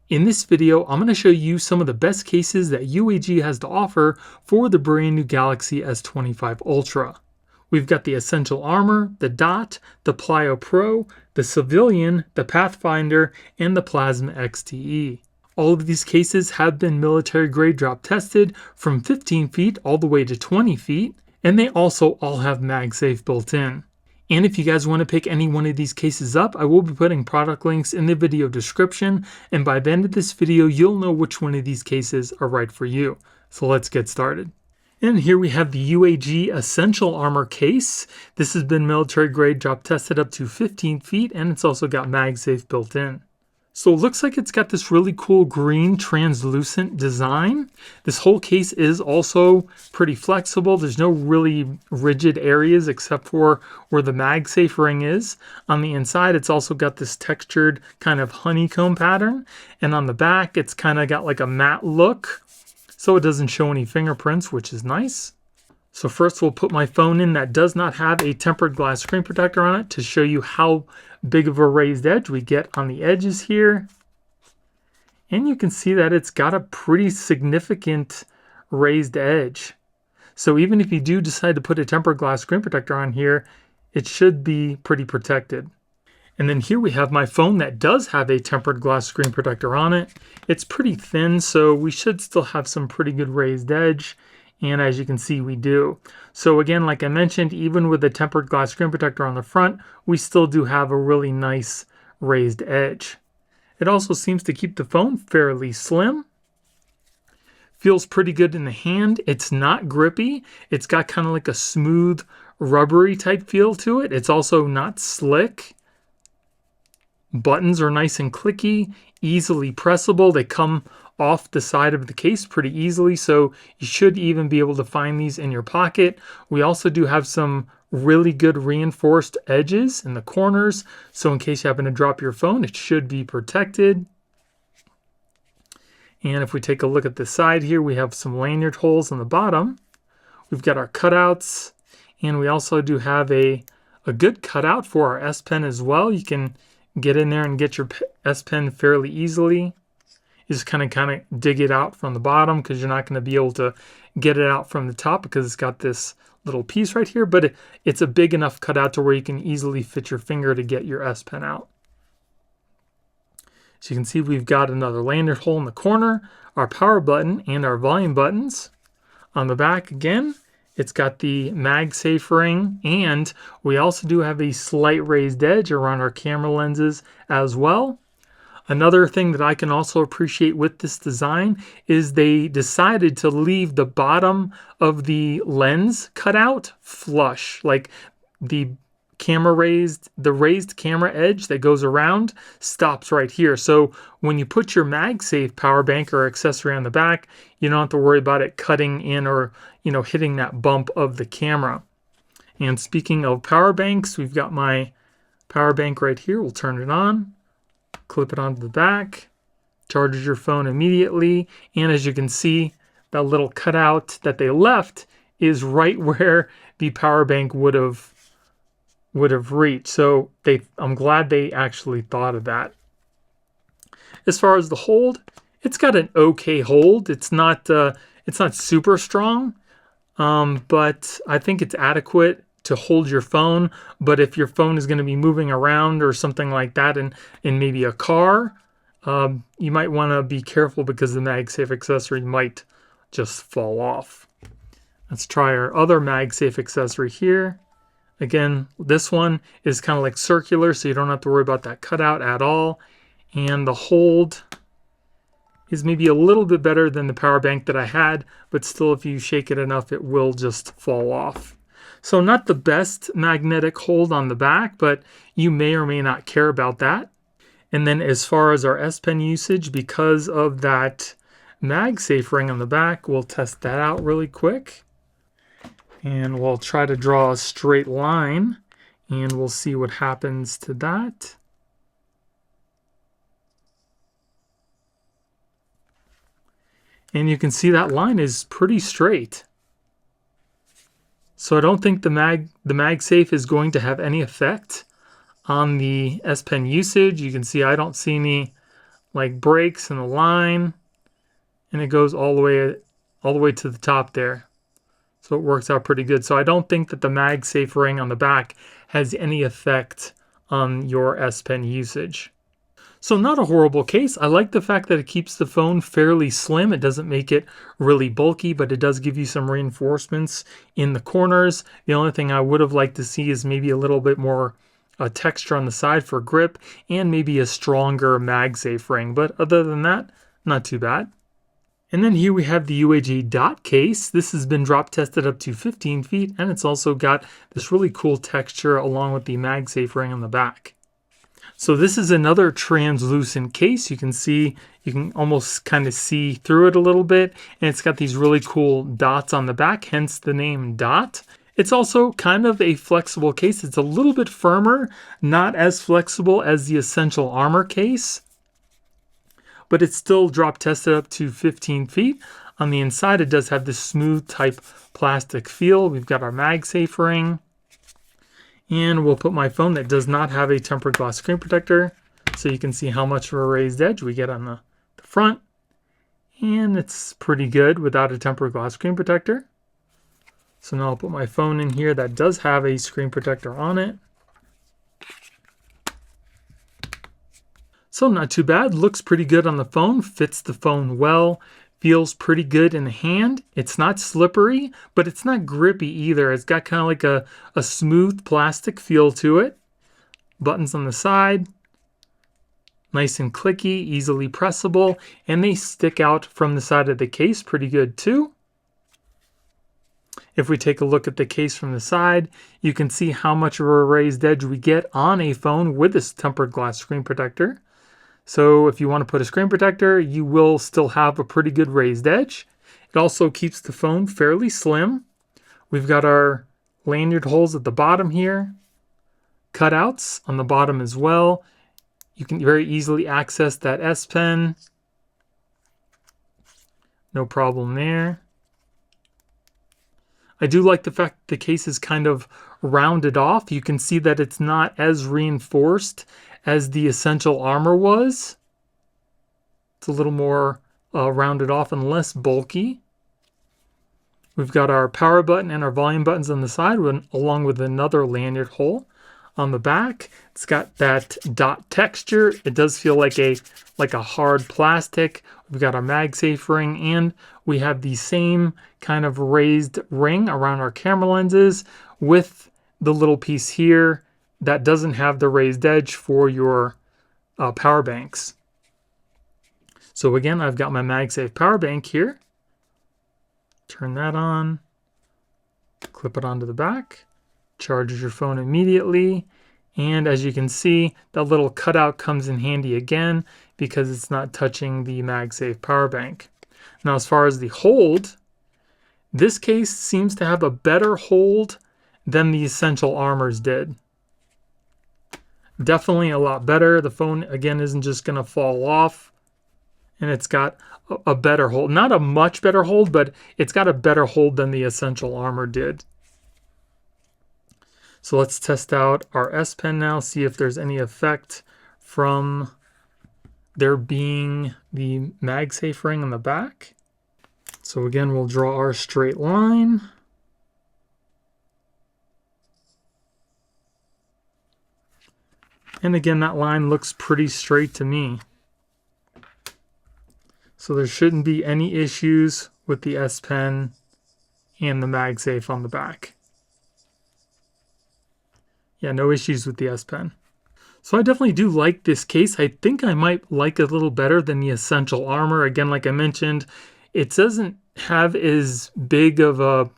In this video, I'm going to show you some of the best cases that UAG has to offer for the brand new Galaxy S25 Ultra. We've got the Essential Armor, the Dot, the Plyo Pro, the Civilian, the Pathfinder, and the Plasma XTE. All of these cases have been military grade drop tested from 15 feet all the way to 20 feet, and they also all have MagSafe built in. And if you guys want to pick any one of these cases up, I will be putting product links in the video description, and by the end of this video, you'll know which one of these cases are right for you. So let's get started. And here we have the UAG Essential Armor case. This has been military grade drop tested up to 15 feet, and it's also got MagSafe built in. So it looks like it's got this really cool green translucent design. This whole case is also pretty flexible. There's no really rigid areas except for where the MagSafe ring is. On the inside, it's also got this textured kind of honeycomb pattern. And on the back, it's kind of got like a matte look. So it doesn't show any fingerprints, which is nice. So first we'll put my phone in that does not have a tempered glass screen protector on it to show you how big of a raised edge we get on the edges here. And you can see that it's got a pretty significant raised edge. So even if you do decide to put a tempered glass screen protector on here, it should be pretty protected. And then here we have my phone that does have a tempered glass screen protector on it. It's pretty thin, so we should still have some pretty good raised edge. And as you can see, we do. So again, like I mentioned, even with the tempered glass screen protector on the front, we still do have a really nice raised edge. It also seems to keep the phone fairly slim. Feels pretty good in the hand. It's not grippy. It's got kind of like a smooth, rubbery type feel to it. It's also not slick. Buttons are nice and clicky, easily pressable. They come off the side of the case pretty easily, so you should even be able to find these in your pocket. We also do have some really good reinforced edges in the corners, so in case you happen to drop your phone, it should be protected. And if we take a look at the side here, we have some lanyard holes on the bottom. We've got our cutouts, and we also do have a good cutout for our S Pen as well. You can get in there and get your S Pen fairly easily. You just kind of dig it out from the bottom because you're not going to be able to get it out from the top because it's got this little piece right here, but it's a big enough cutout to where you can easily fit your finger to get your S Pen out. So you can see we've got another lanyard hole in the corner, our power button and our volume buttons. On the back again, it's got the MagSafe ring, and we also do have a slight raised edge around our camera lenses as well. Another thing that I can also appreciate with this design is they decided to leave the bottom of the lens cutout flush. Like the raised camera edge that goes around stops right here. So when you put your MagSafe power bank or accessory on the back, you don't have to worry about it cutting in or, hitting that bump of the camera. And speaking of power banks, we've got my power bank right here. We'll turn it on. Clip it onto the back, charges your phone immediately, and as you can see, that little cutout that they left is right where the power bank would have reached. So I'm glad they actually thought of that. As far as the hold, it's got an okay hold. It's not super strong, but I think it's adequate to hold your phone. But if your phone is going to be moving around or something like that in maybe a car, you might want to be careful because the MagSafe accessory might just fall off. Let's try our other MagSafe accessory here. Again, this one is kind of like circular, so you don't have to worry about that cutout at all. And the hold is maybe a little bit better than the power bank that I had, but still if you shake it enough, it will just fall off. So not the best magnetic hold on the back, but you may or may not care about that. And then as far as our S Pen usage, because of that MagSafe ring on the back, we'll test that out really quick. And we'll try to draw a straight line, and we'll see what happens to that. And you can see that line is pretty straight. So I don't think the MagSafe is going to have any effect on the S Pen usage. You can see I don't see any like breaks in the line, and it goes all the way to the top there. So it works out pretty good. So I don't think that the MagSafe ring on the back has any effect on your S Pen usage. So not a horrible case. I like the fact that it keeps the phone fairly slim. It doesn't make it really bulky, but it does give you some reinforcements in the corners. The only thing I would have liked to see is maybe a little bit more texture on the side for grip and maybe a stronger MagSafe ring. But other than that, not too bad. And then here we have the UAG Dot Case. This has been drop tested up to 15 feet, and it's also got this really cool texture along with the MagSafe ring on the back. So this is another translucent case. You can almost kind of see through it a little bit, and it's got these really cool dots on the back, hence the name Dot. It's also kind of a flexible case. It's a little bit firmer, not as flexible as the Essential Armor case, but it's still drop tested up to 15 feet. On the inside, it does have this smooth type plastic feel. We've got our MagSafe ring. And we'll put my phone that does not have a tempered glass screen protector, so you can see how much of a raised edge we get on the front. And it's pretty good without a tempered glass screen protector. So now I'll put my phone in here that does have a screen protector on it. So not too bad, looks pretty good on the phone, fits the phone well. Feels pretty good in the hand. It's not slippery, but it's not grippy either. It's got kind of like a smooth plastic feel to it. Buttons on the side. Nice and clicky, easily pressable, and they stick out from the side of the case pretty good too. If we take a look at the case from the side, you can see how much of a raised edge we get on a phone with this tempered glass screen protector. So if you want to put a screen protector, you will still have a pretty good raised edge. It also keeps the phone fairly slim. We've got our lanyard holes at the bottom here, cutouts on the bottom as well. You can very easily access that S Pen. No problem there. I do like the fact the case is kind of rounded off. You can see that it's not as reinforced as the Essential Armor was. It's a little more rounded off and less bulky. We've got our power button and our volume buttons on the side, along with another lanyard hole on the back. It's got that dot texture. It does feel like a hard plastic. We've got our MagSafe ring, and we have the same kind of raised ring around our camera lenses with the little piece here that doesn't have the raised edge for your power banks. So again, I've got my MagSafe power bank here. Turn that on, clip it onto the back, charges your phone immediately, and as you can see, that little cutout comes in handy again because it's not touching the MagSafe power bank. Now, as far as the hold, this case seems to have a better hold than the Essential Armors did. Definitely a lot better. The phone, again, isn't just going to fall off. And it's got a better hold. Not a much better hold, but it's got a better hold than the Essential Armor did. So let's test out our S Pen now, see if there's any effect from there being the MagSafe ring on the back. So again, we'll draw our straight line. And again, that line looks pretty straight to me. So there shouldn't be any issues with the S Pen and the MagSafe on the back. Yeah, no issues with the S Pen. So I definitely do like this case. I think I might like it a little better than the Essential Armor. Again, like I mentioned, it doesn't have as big of a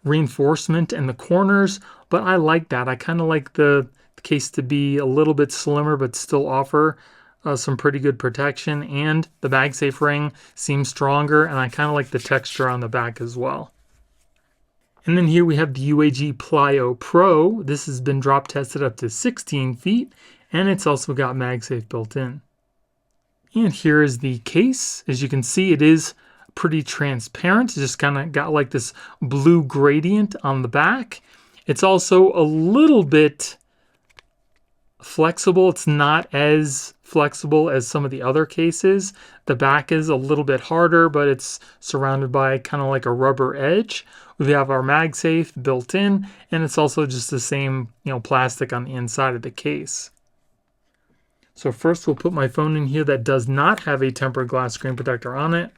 reinforcement in the corners, but I like that. I kind of like the case to be a little bit slimmer but still offer some pretty good protection, and the MagSafe ring seems stronger, and I kind of like the texture on the back as well. And then here we have the UAG Plyo Pro. This has been drop tested up to 16 feet, and it's also got MagSafe built in. And here is the case. As you can see, it is pretty transparent. It's just kind of got like this blue gradient on the back. It's also a little bit flexible. It's not as flexible as some of the other cases. The back is a little bit harder, but it's surrounded by kind of like a rubber edge. We have our MagSafe built in, and it's also just the same, plastic on the inside of the case. So first we'll put my phone in here that does not have a tempered glass screen protector on it.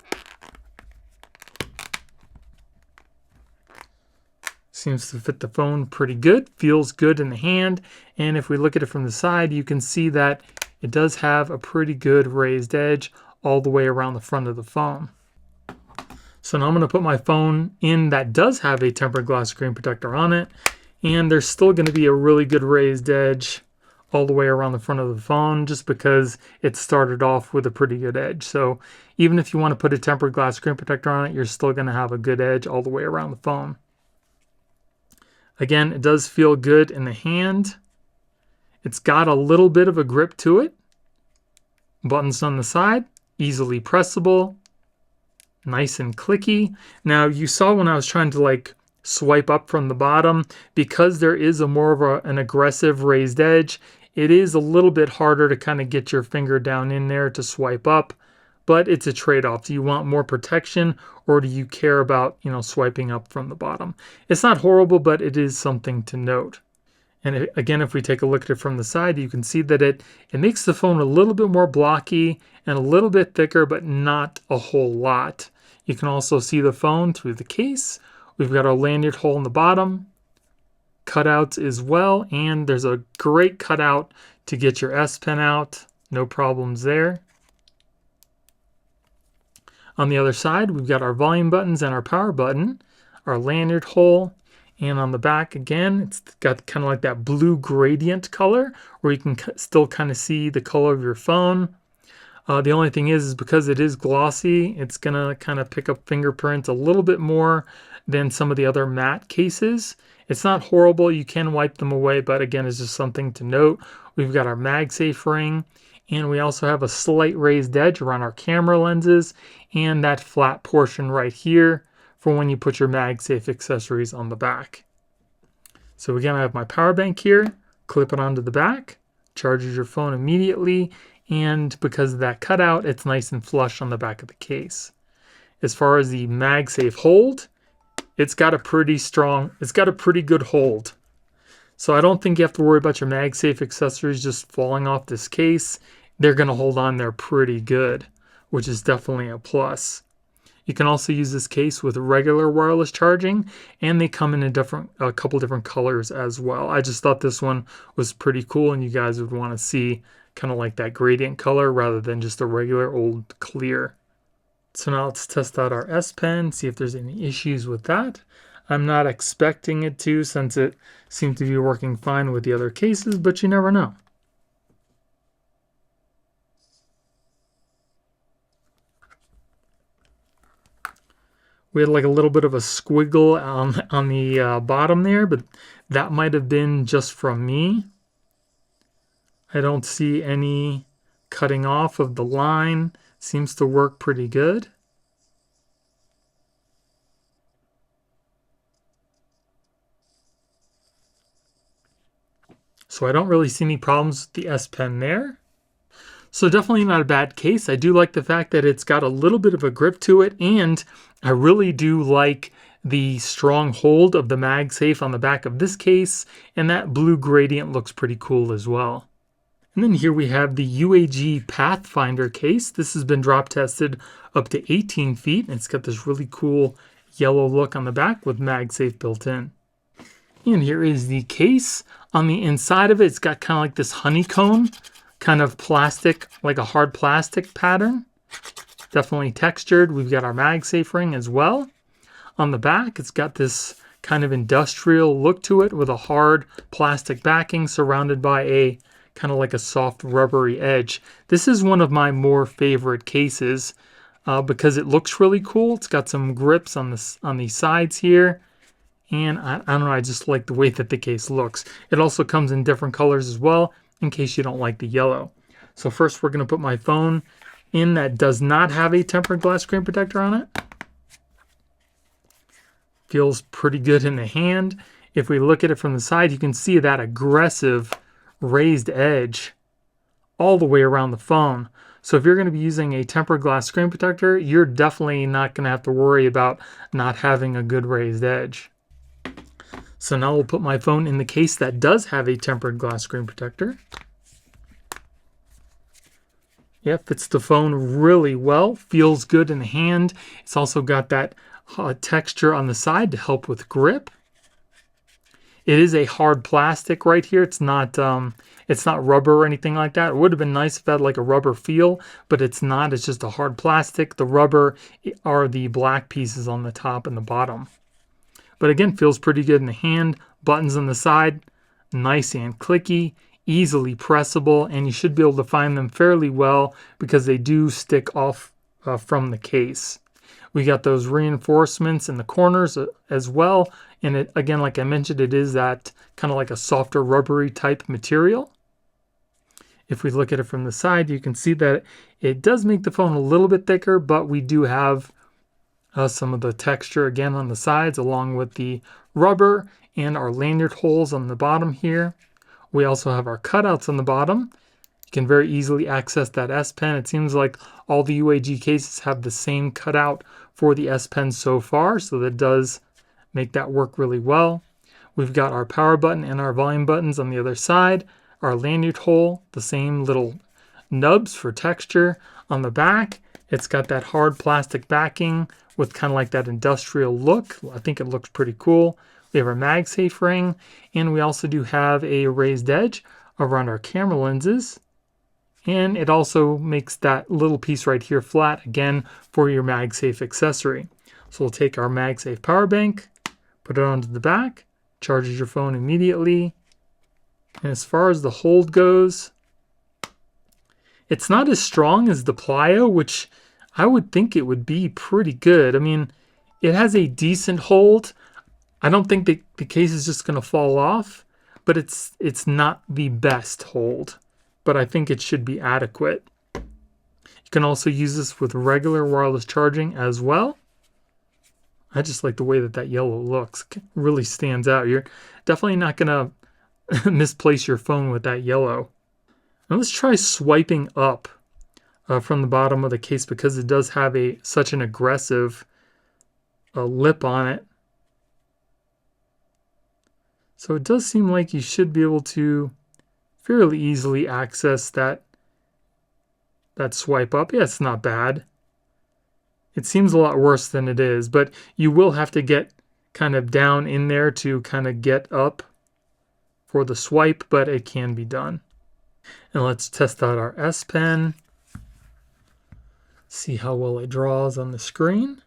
Seems to fit the phone pretty good, feels good in the hand, and if we look at it from the side, you can see that it does have a pretty good raised edge all the way around the front of the phone. So now I'm going to put my phone in that does have a tempered glass screen protector on it, and there's still going to be a really good raised edge all the way around the front of the phone just because it started off with a pretty good edge. So even if you want to put a tempered glass screen protector on it, you're still going to have a good edge all the way around the phone. Again, it does feel good in the hand. It's got a little bit of a grip to it. Buttons on the side, easily pressable, nice and clicky. Now you saw when I was trying to swipe up from the bottom, because there is a more of an aggressive raised edge, it is a little bit harder to kind of get your finger down in there to swipe up, but it's a trade-off. Do you want more protection, or do you care about, swiping up from the bottom? It's not horrible, but it is something to note. And again, if we take a look at it from the side, you can see that it makes the phone a little bit more blocky and a little bit thicker, but not a whole lot. You can also see the phone through the case. We've got our lanyard hole in the bottom, cutouts as well, and there's a great cutout to get your S Pen out. No problems there. On the other side, we've got our volume buttons and our power button, our lanyard hole, and on the back, again, it's got kind of like that blue gradient color where you can still kind of see the color of your phone. The only thing is because it is glossy, it's going to kind of pick up fingerprints a little bit more than some of the other matte cases. It's not horrible. You can wipe them away, but again, it's just something to note. We've got our MagSafe ring, and we also have a slight raised edge around our camera lenses and that flat portion right here for when you put your MagSafe accessories on the back. So again, I have my power bank here, clip it onto the back, charges your phone immediately, and because of that cutout, it's nice and flush on the back of the case. As far as the MagSafe hold, it's got a pretty good hold. So I don't think you have to worry about your MagSafe accessories just falling off this case. They're going to hold on there pretty good, which is definitely a plus. You can also use this case with regular wireless charging, and they come in a couple different colors as well. I just thought this one was pretty cool, and you guys would want to see kind of like that gradient color rather than just a regular old clear. So now let's test out our S Pen, see if there's any issues with that. I'm not expecting it to, since it seems to be working fine with the other cases, but you never know. We had like a little bit of a squiggle on the bottom there, but that might have been just from me. I don't see any cutting off of the line. Seems to work pretty good. So I don't really see any problems with the S Pen there. So definitely not a bad case. I do like the fact that it's got a little bit of a grip to it, and I really do like the strong hold of the MagSafe on the back of this case, and that blue gradient looks pretty cool as well. And then here we have the UAG Pathfinder Case. This has been drop tested up to 18 feet, and it's got this really cool yellow look on the back with MagSafe built in. And here is the case. On the inside of it, it's got kind of like this honeycomb kind of plastic, like a hard plastic pattern. Definitely textured. We've got our MagSafe ring as well. On the back, it's got this kind of industrial look to it with a hard plastic backing surrounded by a kind of like a soft rubbery edge. This is one of my more favorite cases because it looks really cool. It's got some grips on the sides here. And I don't know, I just like the way that the case looks. It also comes in different colors as well, in case you don't like the yellow. So first we're going to put my phone in that does not have a tempered glass screen protector on it. Feels pretty good in the hand. If we look at it from the side, you can see that aggressive raised edge all the way around the phone. So if you're going to be using a tempered glass screen protector, you're definitely not going to have to worry about not having a good raised edge. So now we'll put my phone in the case that does have a tempered glass screen protector. Yeah, fits the phone really well, feels good in the hand. It's also got that texture on the side to help with grip. It is a hard plastic right here. It's not rubber or anything like that. It would have been nice if it had like a rubber feel, but it's not. It's just a hard plastic. The rubber are the black pieces on the top and the bottom. But again, feels pretty good in the hand. Buttons on the side, nice and clicky, easily pressable, and you should be able to find them fairly well because they do stick off from the case. We got those reinforcements in the corners as well. And it, again, like I mentioned, it is that kind of like a softer rubbery type material. If we look at it from the side, you can see that it does make the phone a little bit thicker, but we do have some of the texture again on the sides along with the rubber and our lanyard holes on the bottom here. We also have our cutouts on the bottom. You can very easily access that S Pen. It seems like all the UAG cases have the same cutout for the S Pen so far, so that does make that work really well. We've got our power button and our volume buttons on the other side. Our lanyard hole, the same little nubs for texture. On the back, it's got that hard plastic backing with kind of like that industrial look. I think it looks pretty cool. We have our MagSafe ring, and we also do have a raised edge around our camera lenses. And it also makes that little piece right here flat, again, for your MagSafe accessory. So we'll take our MagSafe power bank, put it onto the back, charges your phone immediately. And as far as the hold goes, it's not as strong as the Plyo, which I would think it would be pretty good. I mean, it has a decent hold. I don't think the case is just going to fall off, but it's not the best hold. But I think it should be adequate. You can also use this with regular wireless charging as well. I just like the way that yellow looks. It really stands out. You're definitely not going to misplace your phone with that yellow. Now let's try swiping up from the bottom of the case because it does have such an aggressive lip on it. So it does seem like you should be able to fairly easily access that swipe up. Yeah, it's not bad. It seems a lot worse than it is, but you will have to get kind of down in there to kind of get up for the swipe, but it can be done. And let's test out our S Pen. See how well it draws on the screen.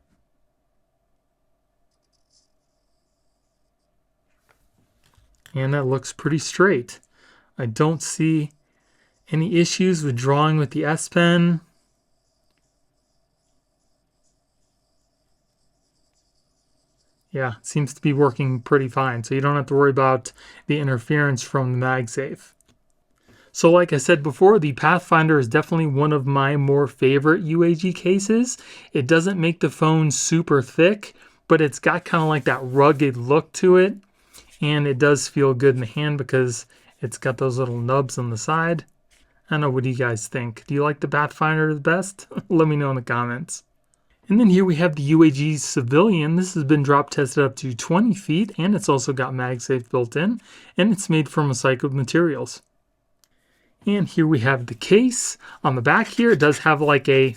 And that looks pretty straight. I don't see any issues with drawing with the S Pen. Yeah, it seems to be working pretty fine, so you don't have to worry about the interference from the MagSafe. So like I said before, the Pathfinder is definitely one of my more favorite UAG cases. It doesn't make the phone super thick, but it's got kind of like that rugged look to it. And it does feel good in the hand because it's got those little nubs on the side. I don't know, what do you guys think? Do you like the Pathfinder the best? Let me know in the comments. And then here we have the UAG Civilian. This has been drop tested up to 20 feet, and it's also got MagSafe built in, and it's made from recycled materials. And here we have the case. On the back here, it does have like a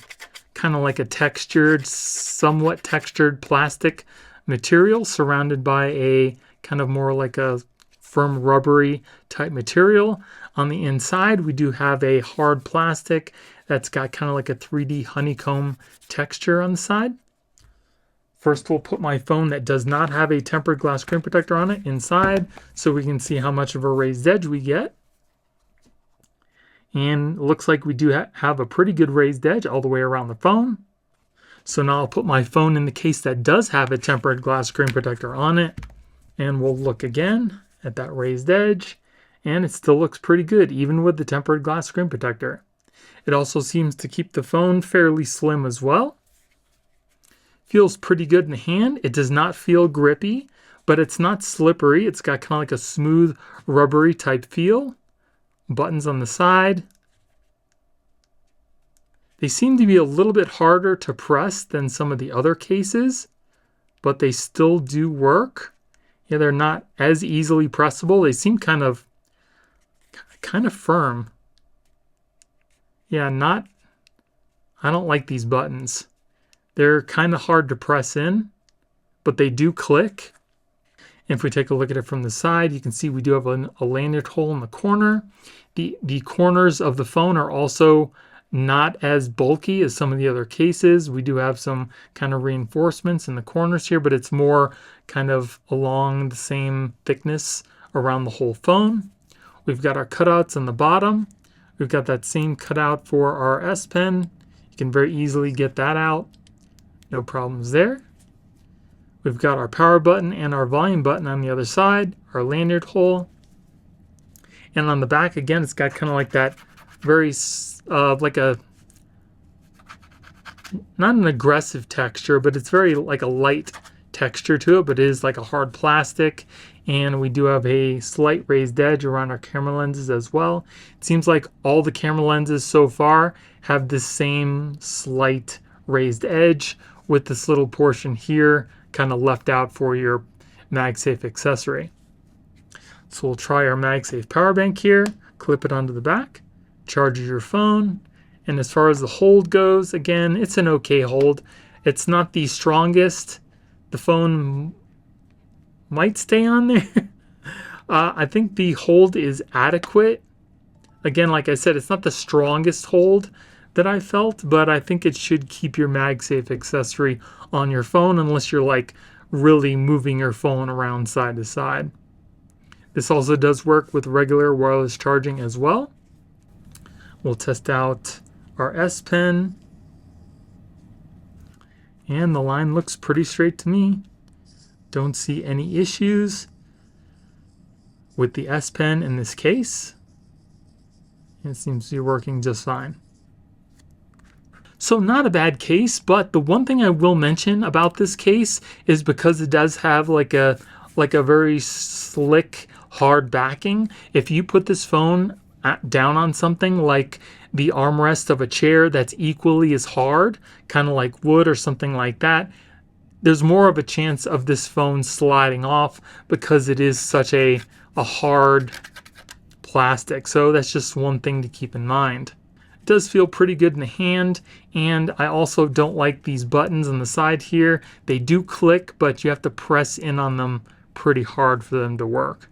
kind of like a textured, somewhat textured plastic material surrounded by a kind of more like a firm rubbery type material. On the inside, we do have a hard plastic that's got kind of like a 3D honeycomb texture on the side. First, we'll put my phone that does not have a tempered glass screen protector on it inside so we can see how much of a raised edge we get. And it looks like we do have a pretty good raised edge all the way around the phone. So now I'll put my phone in the case that does have a tempered glass screen protector on it. And we'll look again at that raised edge. And it still looks pretty good, even with the tempered glass screen protector. It also seems to keep the phone fairly slim as well. Feels pretty good in the hand. It does not feel grippy, but it's not slippery. It's got kind of like a smooth, rubbery type feel. Buttons on the side. They seem to be a little bit harder to press than some of the other cases, but they still do work. Yeah, they're not as easily pressable. They seem kind of firm. Yeah, I don't like these buttons. They're kind of hard to press in, but they do click. And if we take a look at it from the side, you can see we do have a lanyard hole in the corner. The corners of the phone are also not as bulky as some of the other cases. We do have some kind of reinforcements in the corners here, but it's more kind of along the same thickness around the whole phone. We've got our cutouts on the bottom. We've got that same cutout for our S Pen. You can very easily get that out. No problems there. We've got our power button and our volume button on the other side, our lanyard hole. And on the back, again, it's got kind of like that very, like a, not an aggressive texture, but it's very like a light texture to it, but it is like a hard plastic. And we do have a slight raised edge around our camera lenses as well. It seems like all the camera lenses so far have this same slight raised edge with this little portion here kind of left out for your MagSafe accessory. So we'll try our MagSafe power bank here, clip it onto the back, charges your phone, and as far as the hold goes, again, it's an okay hold. It's not the strongest. The phone might stay on there. I think the hold is adequate. Again, like I said, it's not the strongest hold that I felt, but I think it should keep your MagSafe accessory on your phone unless you're like really moving your phone around side to side. This also does work with regular wireless charging as well. We'll test out our S Pen. And the line looks pretty straight to me. Don't see any issues with the S Pen in this case. It seems to be working just fine. So not a bad case, but the one thing I will mention about this case is because it does have like a very slick, hard backing. If you put this phone down on something like the armrest of a chair that's equally as hard, kind of like wood or something like that, there's more of a chance of this phone sliding off because it is such a hard plastic. So that's just one thing to keep in mind. It does feel pretty good in the hand, and I also don't like these buttons on the side here. They do click, but you have to press in on them pretty hard for them to work.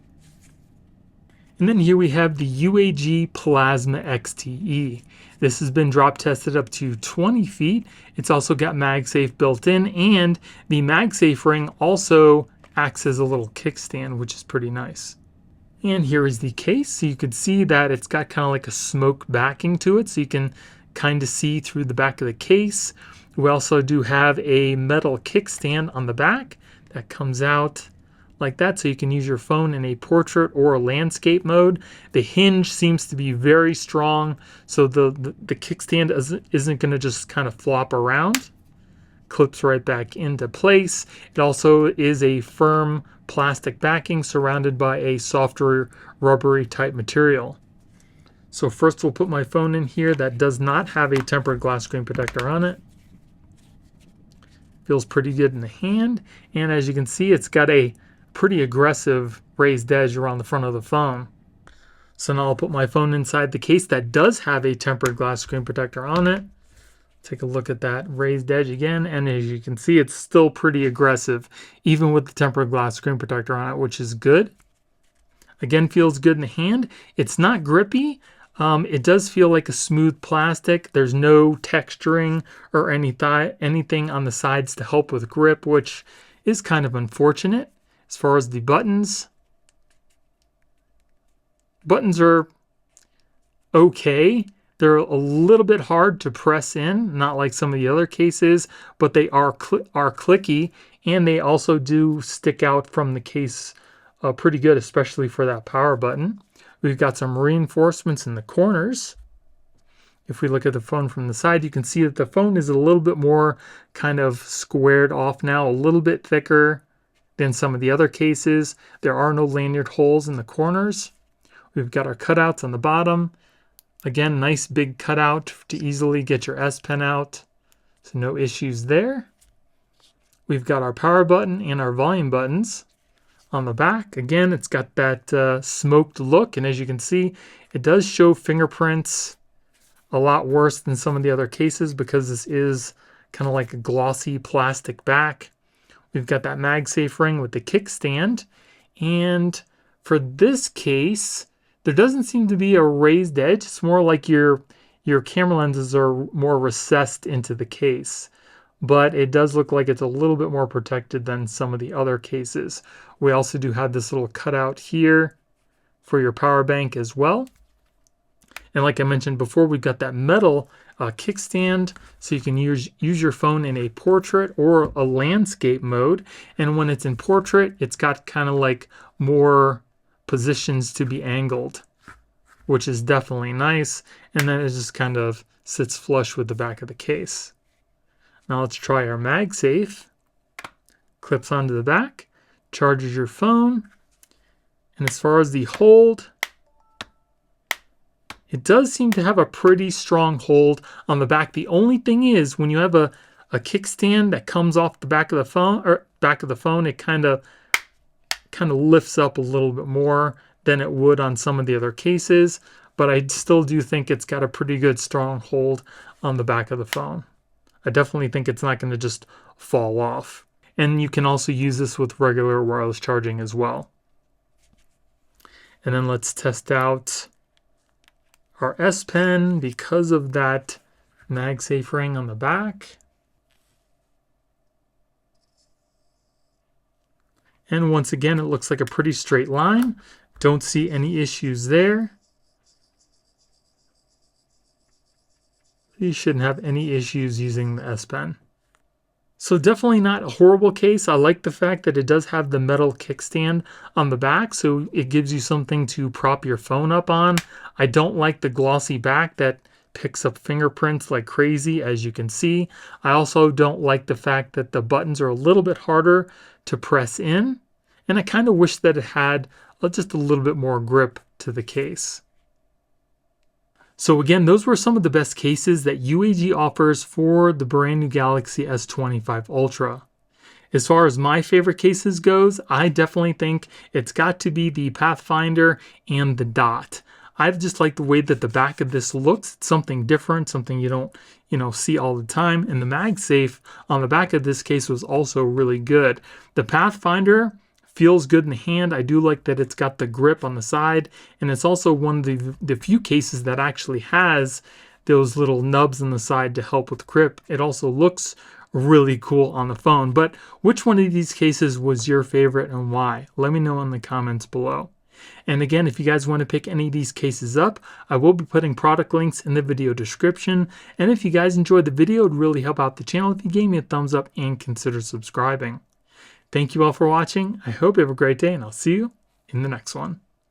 And then here we have the UAG Plasma XTE. This has been drop tested up to 20 feet. It's also got MagSafe built in, and the MagSafe ring also acts as a little kickstand, which is pretty nice. And here is the case. So you can see that it's got kind of like a smoke backing to it, so you can kind of see through the back of the case. We also do have a metal kickstand on the back that comes out like that, so you can use your phone in a portrait or a landscape mode. The hinge seems to be very strong, so the kickstand isn't going to just kind of flop around. Clips right back into place. It also is a firm plastic backing surrounded by a softer rubbery type material. So first we'll put my phone in here that does not have a tempered glass screen protector on it. Feels pretty good in the hand, and as you can see, it's got a pretty aggressive raised edge around the front of the phone. So now I'll put my phone inside the case that does have a tempered glass screen protector on it. Take a look at that raised edge again, and as you can see, it's still pretty aggressive, even with the tempered glass screen protector on it, which is good. Again, feels good in the hand. It's not grippy. It does feel like a smooth plastic. There's no texturing or anything on the sides to help with grip, which is kind of unfortunate. As far as the buttons are okay. They're a little bit hard to press in, not like some of the other cases, but they are clicky, and they also do stick out from the case pretty good, especially for that power button. We've got some reinforcements in the corners. If we look at the phone from the side, you can see that the phone is a little bit more kind of squared off now, a little bit thicker than some of the other cases. There are no lanyard holes in the corners. We've got our cutouts on the bottom. Again, nice big cutout to easily get your S Pen out. So no issues there. We've got our power button and our volume buttons on the back. Again, it's got that smoked look, and as you can see, it does show fingerprints a lot worse than some of the other cases because this is kind of like a glossy plastic back. We've got that MagSafe ring with the kickstand, and for this case, there doesn't seem to be a raised edge. It's more like your camera lenses are more recessed into the case. But it does look like it's a little bit more protected than some of the other cases. We also do have this little cutout here for your power bank as well. And like I mentioned before, we've got that metal kickstand, so you can use your phone in a portrait or a landscape mode. And when it's in portrait, it's got kind of like more positions to be angled, which is definitely nice. And then it just kind of sits flush with the back of the case. Now let's try our MagSafe. Clips onto the back, charges your phone, and as far as the hold, it does seem to have a pretty strong hold on the back. The only thing is when you have a kickstand that comes off the back of the phone, it kind of lifts up a little bit more than it would on some of the other cases, but I still do think it's got a pretty good strong hold on the back of the phone. I definitely think it's not going to just fall off. And you can also use this with regular wireless charging as well. And then let's test out our S Pen because of that MagSafe ring on the back. And once again, it looks like a pretty straight line. Don't see any issues there. You shouldn't have any issues using the S Pen. So definitely not a horrible case. I like the fact that it does have the metal kickstand on the back, so it gives you something to prop your phone up on. I don't like the glossy back that picks up fingerprints like crazy, as you can see. I also don't like the fact that the buttons are a little bit harder to press in, and I kind of wish that it had just a little bit more grip to the case. So again, those were some of the best cases that UAG offers for the brand new Galaxy S25 Ultra. As far as my favorite cases goes, I definitely think it's got to be the Pathfinder and the Dot. I just like the way that the back of this looks. It's something different, something you don't, see all the time. And the MagSafe on the back of this case was also really good. The Pathfinder feels good in the hand. I do like that it's got the grip on the side, and it's also one of the few cases that actually has those little nubs on the side to help with grip. It also looks really cool on the phone. But which one of these cases was your favorite and why? Let me know in the comments below. And again, if you guys want to pick any of these cases up, I will be putting product links in the video description. And if you guys enjoyed the video, it would really help out the channel if you gave me a thumbs up and consider subscribing. Thank you all for watching. I hope you have a great day, and I'll see you in the next one.